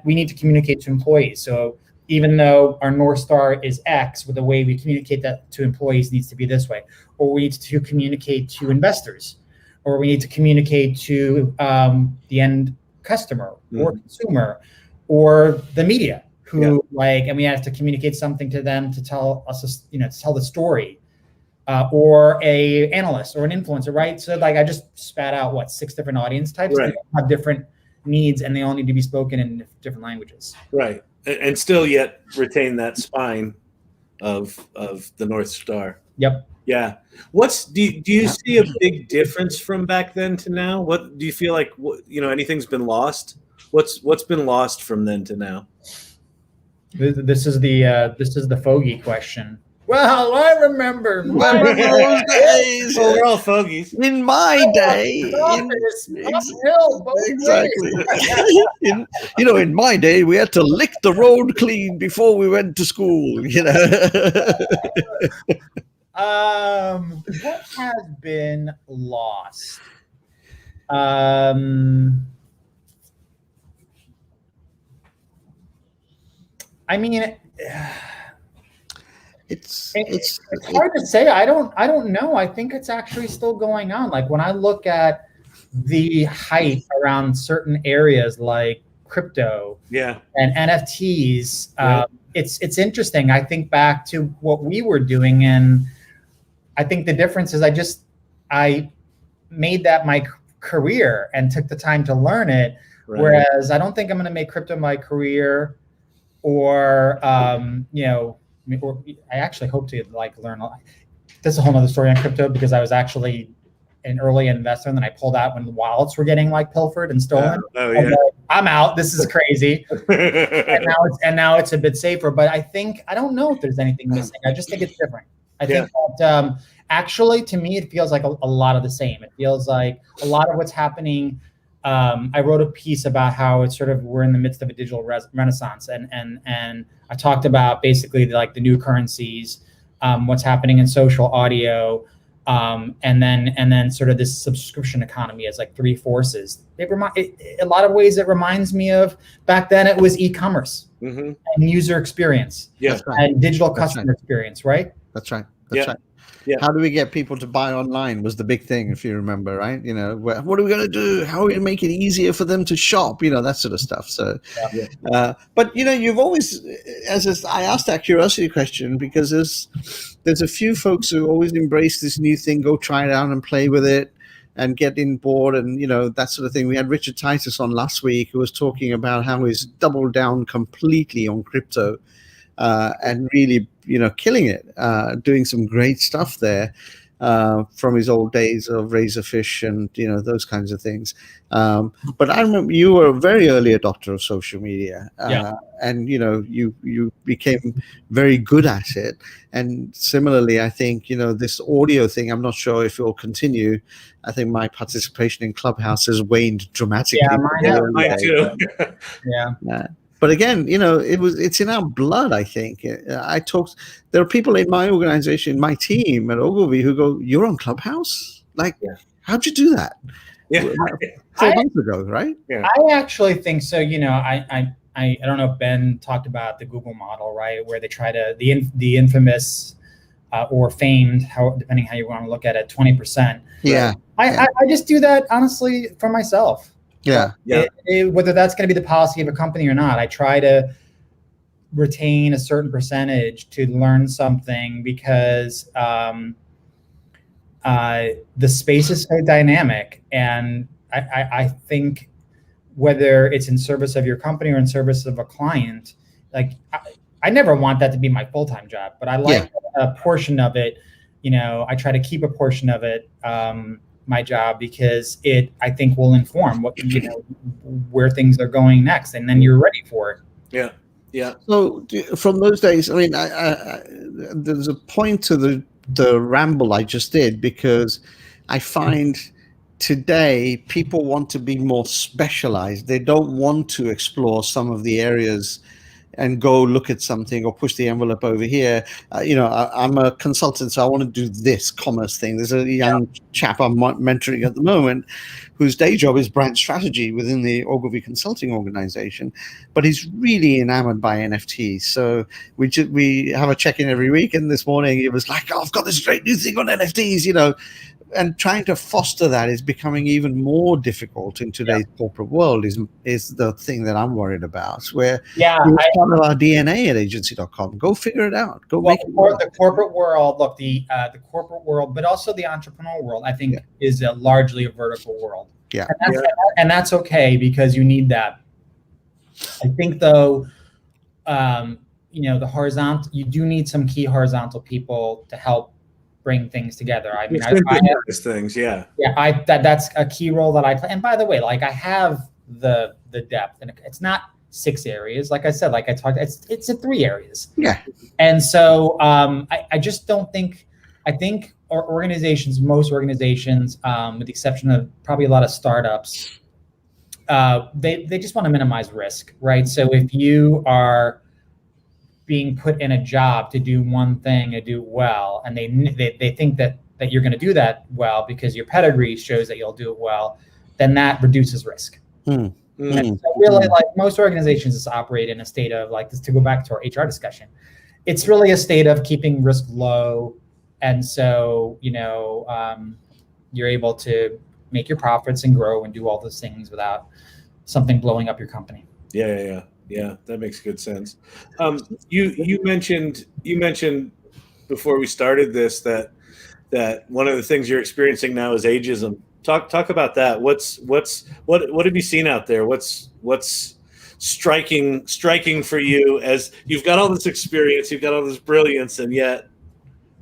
we need to communicate to employees. So even though our North Star is X, with the way we communicate that to employees needs to be this way, or we need to communicate to investors, or we need to communicate to the end customer or consumer, or the media, and we have to communicate something to them to tell us, to tell the story, or a analyst or an influencer, right? So I just spat out 6 different audience types. Right. They all have different needs, and they all need to be spoken in different languages.
Right. And still yet retain that spine of the North Star.
Yep.
Yeah. Do you see a big difference from back then to now? What do you feel like? Anything's been lost? What's been lost from then to now?
This is the fogey question. Well, I remember.
Those days.
Well, we're all fogies.
In my day,
uphill both
exactly. In my day, we had to lick the road clean before we went to school.
What has been lost? I mean, it's hard to say. I don't know. I think it's actually still going on. Like when I look at the hype around certain areas like crypto and NFTs, it's interesting. I think back to what we were doing, and I think the difference is I made that my career and took the time to learn it. Right. Whereas I don't think I'm going to make crypto my career, or or I actually hope to learn. This is a whole nother story on crypto, because I was actually an early investor, and then I pulled out when the wallets were getting pilfered and stolen. I'm out. This is crazy. and now it's a bit safer. But I don't know if there's anything missing. I just think it's different. I think that actually, to me, it feels like a lot of the same. It feels like a lot of what's happening. I wrote a piece about how it's we're in the midst of a digital renaissance, and I talked about basically the new currencies, what's happening in social audio, and then sort of this subscription economy as three forces. A lot of ways it reminds me of back then. It was e-commerce and user experience, and digital customer experience, right?
That's right. That's right. Yeah. How do we get people to buy online was the big thing, if you remember, right? What are we going to do? How are we going to make it easier for them to shop? That sort of stuff. So, but you've always, I asked that curiosity question because there's a few folks who always embrace this new thing, go try it out and play with it and get in board and, that sort of thing. We had Richard Titus on last week, who was talking about how he's doubled down completely on crypto. And really, killing it, doing some great stuff there from his old days of Razorfish and, those kinds of things. But I remember you were a very early adopter of social media, and, you became very good at it. And similarly, I think, this audio thing, I'm not sure if it will continue. I think my participation in Clubhouse has waned dramatically.
Yeah, mine too.
But again, it's in our blood, I think. There are people in my organization, my team at Ogilvy, who go, "You're on Clubhouse? How'd you do that?" 4 months ago, right?
Yeah. I actually think so. I don't know if Ben talked about the Google model, right? Where they try to, the infamous or famed, depending how you want to look at it, 20%.
Yeah.
I just do that, honestly, for myself.
Yeah.
Whether that's going to be the policy of a company or not, I try to retain a certain percentage to learn something, because the space is so dynamic, and I think whether it's in service of your company or in service of a client, I never want that to be my full-time job, but I like a portion of it. I try to keep a portion of it my job, because it, I think, will inform what where things are going next, and then you're ready for it.
Yeah.
So from those days, I mean, there's a point to the ramble I just did, because I find today people want to be more specialized. They don't want to explore some of the areas and go look at something or push the envelope over here. I'm a consultant, so I want to do this commerce thing. There's a young chap I'm mentoring at the moment whose day job is brand strategy within the Ogilvy Consulting organization, but he's really enamored by NFTs. So we have a check-in every week, and this morning it was like, "Oh, I've got this great new thing on NFTs," and trying to foster that is becoming even more difficult in today's corporate world is the thing that I'm worried about, where it's part of our DNA at agency.com. Go figure it out. Make it work.
The corporate world, look, the corporate world, but also the entrepreneurial world, I think is largely a vertical world.
Yeah.
And that's okay, because you need that. I think though, the horizontal, you do need some key horizontal people to help bring things together. I mean,
things,
that's a key role that I play. And by the way, I have the depth, and it's not 6 areas. Like I said, like I talked, it's in 3 areas.
Yeah.
And so I just don't think, I think organizations, most organizations, with the exception of probably a lot of startups, they just want to minimize risk, right? So if you are being put in a job to do one thing and do it well, and they think that you're going to do that well because your pedigree shows that you'll do it well, then that reduces risk. And so really, like most organizations just operate in a state of, like, to go back to our HR discussion, it's really a state of keeping risk low. And so, you're able to make your profits and grow and do all those things without something blowing up your company.
Yeah, that makes good sense. You mentioned before we started this that one of the things you're experiencing now is ageism. Talk about that. What have you seen out there? What's striking for you, as you've got all this experience, you've got all this brilliance, and yet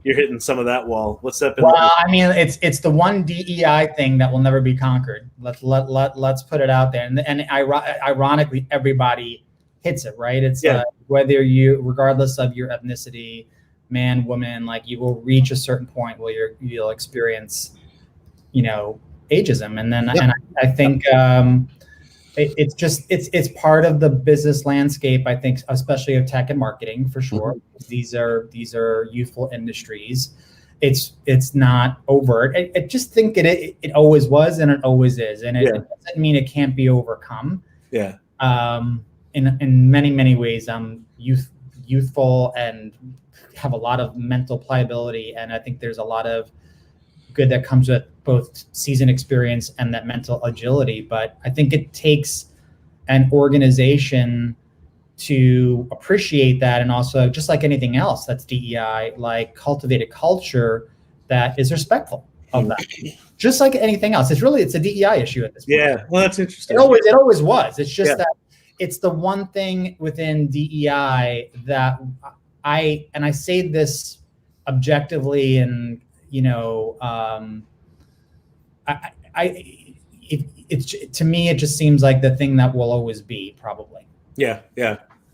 you're hitting some of that wall? What's that been?
Well, I mean, it's the one DEI thing that will never be conquered. Let's put it out there. And ironically, everybody hits it, right? It's whether you, regardless of your ethnicity, man, woman, like, you will reach a certain point where you'll experience, ageism. And then, and I think it's part of the business landscape, I think, especially of tech and marketing, for sure. These are youthful industries. It's not overt. I just think it always was, and it always is. And it doesn't mean it can't be overcome.
Yeah.
In many ways, I'm youthful and have a lot of mental pliability. And I think there's a lot of good that comes with both seasoned experience and that mental agility. But I think it takes an organization to appreciate that, and also, just like anything else that's DEI, like, cultivate a culture that is respectful of that. Just like anything else, it's a DEI issue at this point.
Yeah, well, that's interesting.
It always was. It's just that it's the one thing within DEI that I say this objectively, and to me, it just seems like the thing that will always be, probably.
Yeah.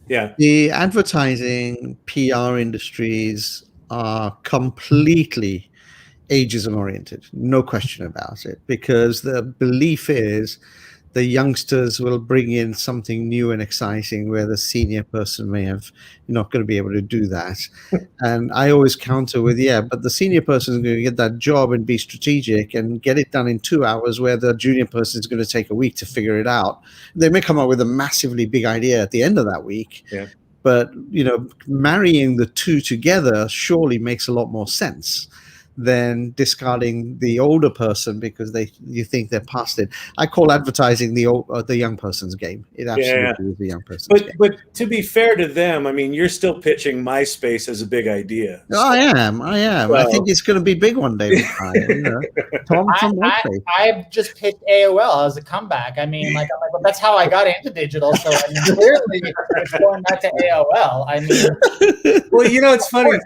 The advertising PR industries are completely ageism oriented, no question about it, because the belief is the youngsters will bring in something new and exciting where the senior person may have not going to be able to do that. And I always counter with, but the senior person is going to get that job and be strategic and get it done in 2 hours, where the junior person is going to take a week to figure it out. They may come up with a massively big idea at the end of that week.
Yeah.
But, marrying the two together surely makes a lot more sense than discarding the older person because you think they're past it. I call advertising the young person's game. It absolutely is the young person's game.
But to be fair to them, I mean, you're still pitching MySpace as a big idea.
So. I am. Well, I think it's going to be big one day. Tom from MySpace.
I just pitched AOL as a comeback. I mean, well, that's how I got into digital. So clearly, it's going back to AOL. I mean,
well, it's funny.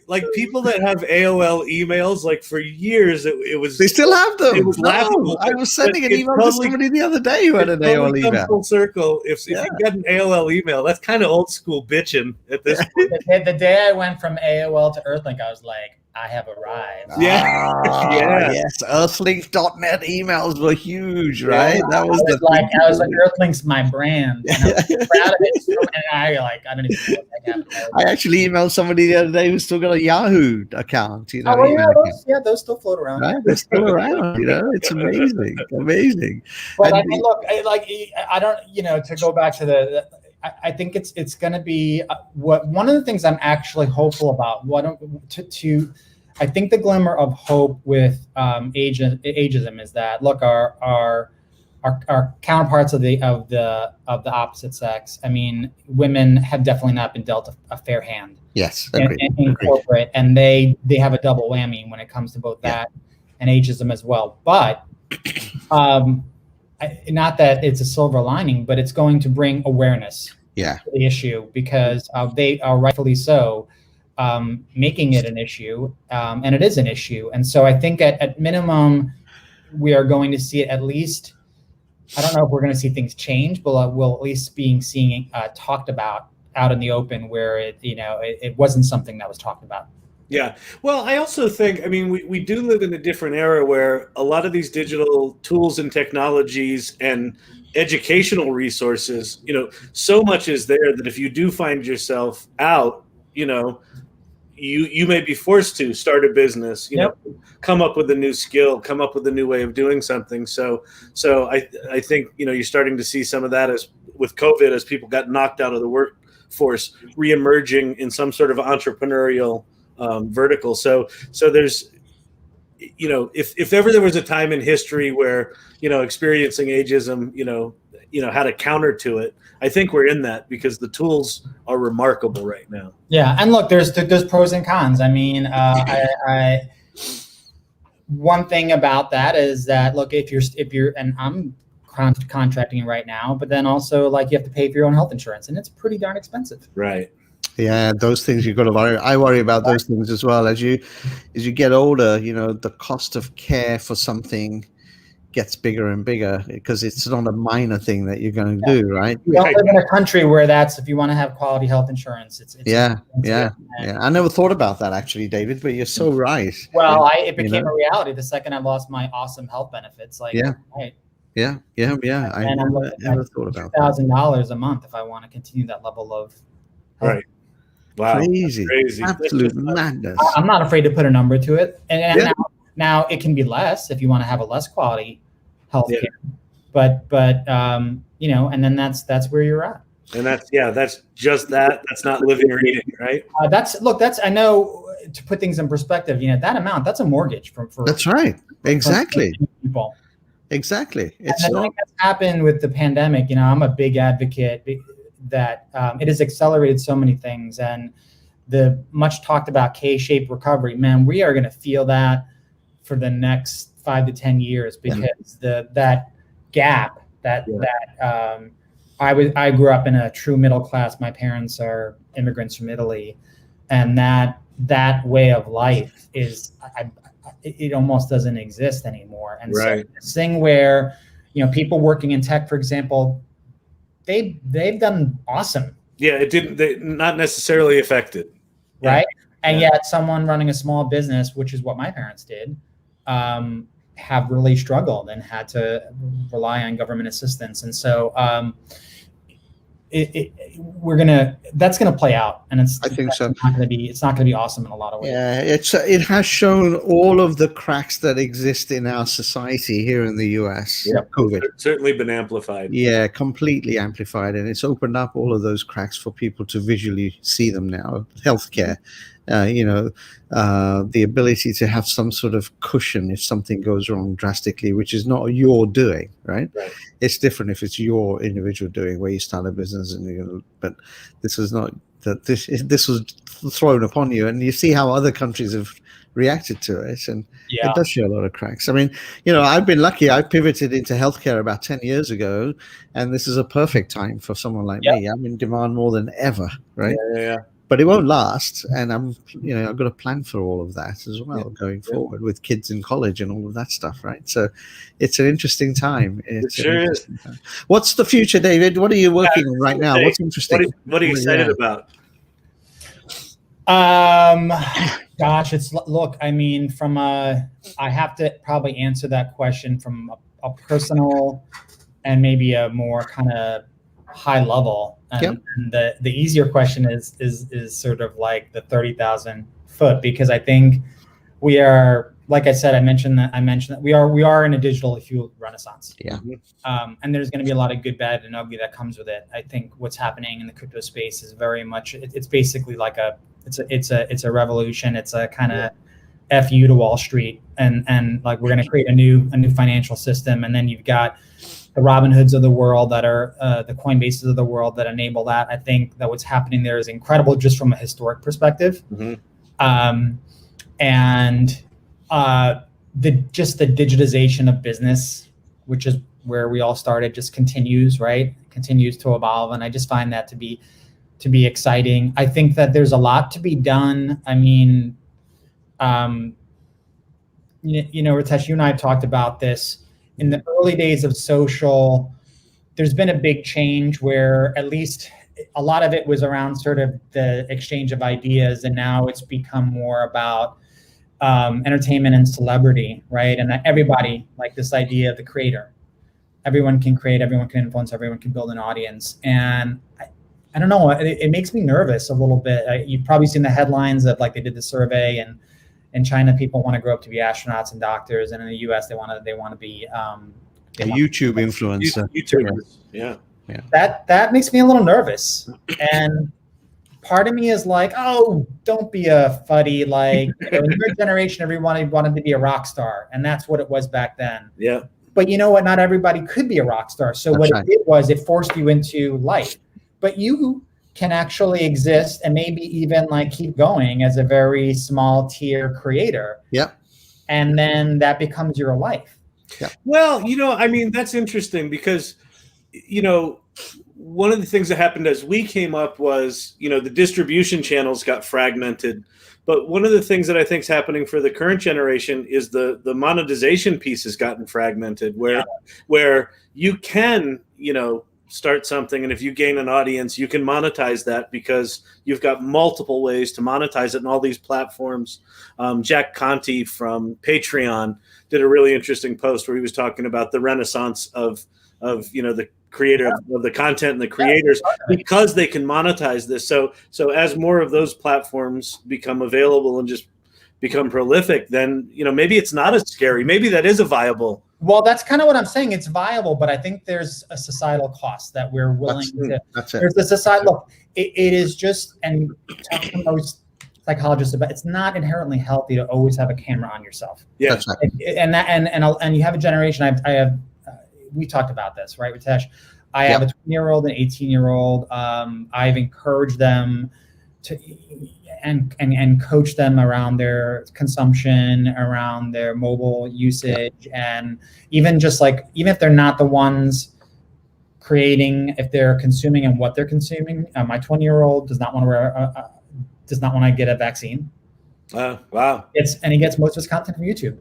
Like people that have AOL emails, like, for years it was,
they still have them.
It was laughable.
I was sending an email to somebody the other day who had an AOL email.
Full circle. If you get an AOL email, that's kind of old school bitching at this point.
The day I went from AOL to Earthlink, I was like, I have arrived.
Yes. Earthlink.net emails were huge, right?
Yeah, I was like, Earthlink's my brand. And I was proud of it. And I don't even know what that happened.
I actually emailed somebody the other day who's still got a Yahoo account.
Those still float around.
Right? They're still around. It's amazing.
But I mean, look, I don't. To go back to I think it's going to be one of the things I'm actually hopeful about. I think the glimmer of hope with ageism is that, look, our counterparts of the opposite sex. I mean, women have definitely not been dealt a fair hand.
Yes,
in corporate, and they have a double whammy when it comes to both that and ageism as well. But not that it's a silver lining, but it's going to bring awareness to the issue, because they are rightfully so making it an issue, and it is an issue. And so I think at minimum, we are going to see it at least I don't know if we're going to see things change, but we'll at least seeing talked about out in the open, where it wasn't something that was talked about.
Yeah. Well, I also think, I mean, we do live in a different era where a lot of these digital tools and technologies and educational resources, so much is there that if you do find yourself out, you may be forced to start a business, come up with a new skill, come up with a new way of doing something. So I think, you're starting to see some of that as with COVID, as people got knocked out of the workforce, reemerging in some sort of entrepreneurial vertical. So there's, if ever there was a time in history where, experiencing ageism, had a counter to it, I think we're in that, because the tools are remarkable right now.
Yeah. And look, there's pros and cons. I mean, one thing about that is that, look, if you're, and I'm contracting right now, but then also, like, you have to pay for your own health insurance, and it's pretty darn expensive.
Right.
Yeah, those things you've got to worry. I worry about those things as well. As you get older, the cost of care for something gets bigger and bigger, because it's not a minor thing that you're going to do, right?
We don't live in a country where if you want to have quality health insurance, it's
yeah. I never thought about that, actually, David, but you're so right.
Well, it became a reality the second I lost my awesome health benefits. Like, right.
Yeah. I never thought about
$2,000 a month if I want to continue that level of health.
Right. Wow.
Crazy. Absolute madness.
I'm not afraid to put a number to it. And now it can be less if you want to have a less quality health care. But and then that's where you're at.
And that's just that. That's not living or eating, right?
I know, to put things in perspective, that amount, that's a mortgage for
That's right. Exactly.
For people.
Exactly.
It's I think that's happened with the pandemic. I'm a big advocate that it has accelerated so many things, and the much talked about K-shaped recovery, man, we are going to feel that for the next 5 to 10 years, because that gap I grew up in a true middle class. My parents are immigrants from Italy, and that way of life it almost doesn't exist anymore. And so this thing where, people working in tech, for example, they've done awesome.
Yeah, not necessarily affected.
Right. And yet someone running a small business, which is what my parents did, have really struggled and had to rely on government assistance. And so that's gonna play out, and
I think so.
It's not gonna be awesome in a lot of ways.
Yeah, it has shown all of the cracks that exist in our society here in the US.
Yeah,
COVID
certainly been amplified.
Yeah, completely amplified, and it's opened up all of those cracks for people to visually see them now. Healthcare, the ability to have some sort of cushion if something goes wrong drastically, which is not your doing, right? It's different if it's your individual doing, where you start a business but this is not that. This was thrown upon you, and you see how other countries have reacted to it, and it does show a lot of cracks. I mean, I've been lucky. I pivoted into healthcare about 10 years ago, and this is a perfect time for someone like me. I'm in demand more than ever, right?
Yeah.
But it won't last, and I've got to plan for all of that as well going forward, with kids in college and all of that stuff, right? So it's an interesting time.
It sure is.
What's the future, David? What are you working on right now? What's interesting?
What are you excited about?
Gosh, I mean, I have to probably answer that question from a personal and maybe a more kind of high level. And the easier question is sort of like the 30,000 foot, because I think we are, like I said, I mentioned that we are in a digital fueled renaissance. And there's going to be a lot of good, bad, and ugly that comes with it. I think what's happening in the crypto space is very much, it's basically like it's a revolution. It's a kind of F you to Wall Street, and like, we're going to create a new financial system, and then you've got the Robinhoods of the world that are the Coinbases of the world that enable that. I think that what's happening there is incredible, just from a historic perspective. And the digitization of business, which is where we all started, just continues to evolve, and I just find that to be exciting. I think that there's a lot to be done. I mean, Ritesh, you and I have talked about this. in the early days of social, there's been a big change where at least a lot of it was around sort of the exchange of ideas, and now it's become more about entertainment and celebrity, right? And everybody, like this idea of the creator. Everyone can create, everyone can influence, everyone can build an audience. And I don't know, it makes me nervous a little bit. You've probably seen the headlines of like they did the survey, and in China, people want to grow up to be astronauts and doctors, and in the US, they want to be
a YouTube influencer.
YouTubers. Yeah.
That makes me a little nervous. And part of me is like, oh, don't be a fuddy. Like, in your generation, everyone wanted to be a rock star, and that's what it was back then.
Yeah.
But you know what? Not everybody could be a rock star. So what it did was it forced you into light. But you can actually exist and maybe even like keep going as a very small tier creator.
Yeah.
And then that becomes your life.
Yeah.
Well, I mean, that's interesting because, one of the things that happened as we came up was, the distribution channels got fragmented. But one of the things that I think is happening for the current generation is the monetization piece has gotten fragmented where you can, start something, and if you gain an audience, you can monetize that because you've got multiple ways to monetize it in all these platforms. Jack Conte from Patreon did a really interesting post where he was talking about the renaissance of the creator of the content and the creators because they can monetize this. So as more of those platforms become available and just become prolific, then maybe it's not as scary. Maybe that is a viable.
Well, that's kind of what I'm saying. It's viable, but I think there's a societal cost that we're willing to.
That's it.
There's the society. Look, it is just, and talking to most psychologists about, it's not inherently healthy to always have a camera on yourself.
Yeah,
that's right.
And you have a generation. I have. We talked about this, right, Ritesh? I have a 20-year-old and 18-year-old. I've encouraged them to and coach them around their consumption, around their mobile usage, and even if they're not the ones creating, if they're consuming and what they're consuming. My 20-year-old does not want to get a vaccine.
Wow.
And he gets most of his content from YouTube.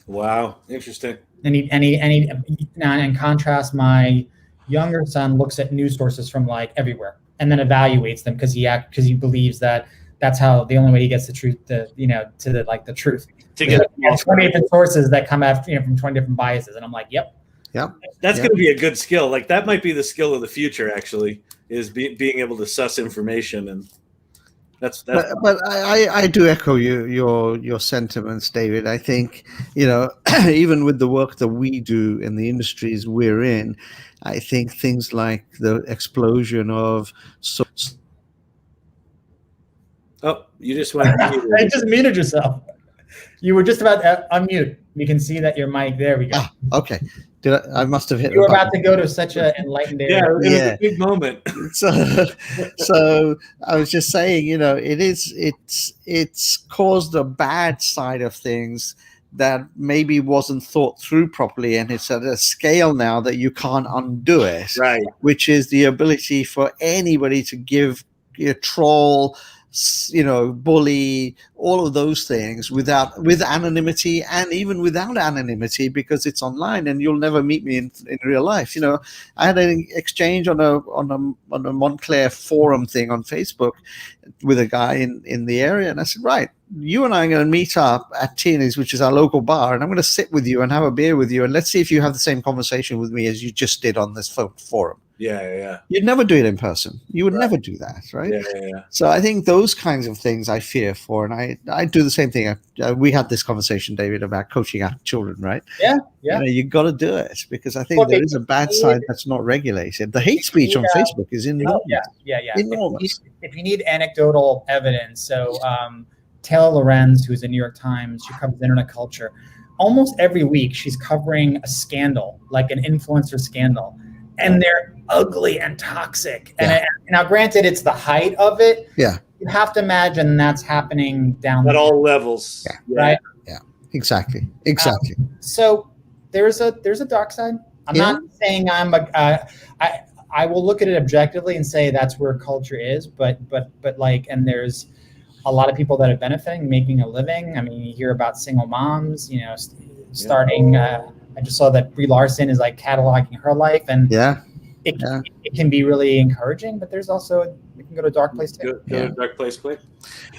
Wow, interesting.
And in contrast, my younger son looks at news sources from like everywhere and then evaluates them because he believes that that's how the only way he gets the truth, the truth.
To get
20 different sources that come out, from 20 different biases, and I'm like, yep.
That's going to be a good skill. Like that might be the skill of the future. Actually, is being able to suss information, and that's.
But I do echo your sentiments, David. I think even with the work that we do in the industries we're in, I think things like the explosion of.
Oh, you just went.
I just muted yourself. You were just about to unmute. You can see that your mic. There we go.
Okay. I must have hit.
You were about to go to such an enlightened area.
Yeah, it was a big moment.
So I was just saying, it's caused a bad side of things that maybe wasn't thought through properly, and it's at a scale now that you can't undo it.
Right.
Which is the ability for anybody to give a troll, bully, all of those things with anonymity, and even without anonymity because it's online and you'll never meet me in real life. I had an exchange on a Montclair forum thing on Facebook with a guy in the area, and I said, right, you and I are going to meet up at Tierney's, which is our local bar, and I'm going to sit with you and have a beer with you, and let's see if you have the same conversation with me as you just did on this forum.
Yeah.
You'd never do it in person. You would never do that, right?
Yeah.
So I think those kinds of things I fear for, and I do the same thing. We had this conversation, David, about coaching our children, right?
Yeah.
You got to do it because I think there is a bad side that's not regulated. The hate speech on Facebook is enormous.
Yeah.
Enormous.
If you need anecdotal evidence, so Taylor Lorenz, who's a New York Times, she covers internet culture. Almost every week, she's covering a scandal, like an influencer scandal. And they're ugly and toxic. And now, granted, it's the height of it.
Yeah.
You have to imagine that's happening down
at all levels.
Yeah.
Right?
Yeah. Exactly.
So there's a dark side. I'm not saying I will look at it objectively and say that's where culture is, but and there's a lot of people that are benefiting, making a living. I mean, you hear about single moms, starting I just saw that Brie Larson is like cataloging her life, and it can be really encouraging, but there's also, we can go to a dark place too.
Go to a dark place quick.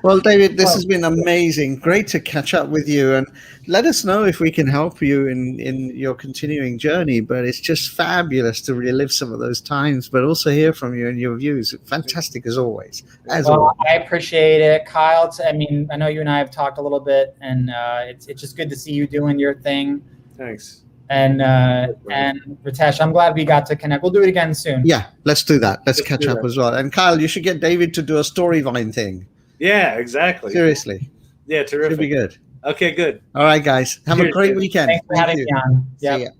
Well, David, this has been amazing. Great to catch up with you, and let us know if we can help you in your continuing journey. But it's just fabulous to relive some of those times, but also hear from you and your views. Fantastic as always.
Always. I appreciate it, Kyle. I mean, I know you and I have talked a little bit, and it's just good to see you doing your thing.
Thanks.
And Ritesh, I'm glad we got to connect. We'll do it again soon.
Yeah, let's do that. Let's catch up as well. And Kyle, you should get David to do a Storyvine thing.
Yeah, exactly.
Seriously.
Yeah, terrific.
Should be good.
Okay, good.
All right, guys. Have a great weekend.
Thanks for having me on.
See ya.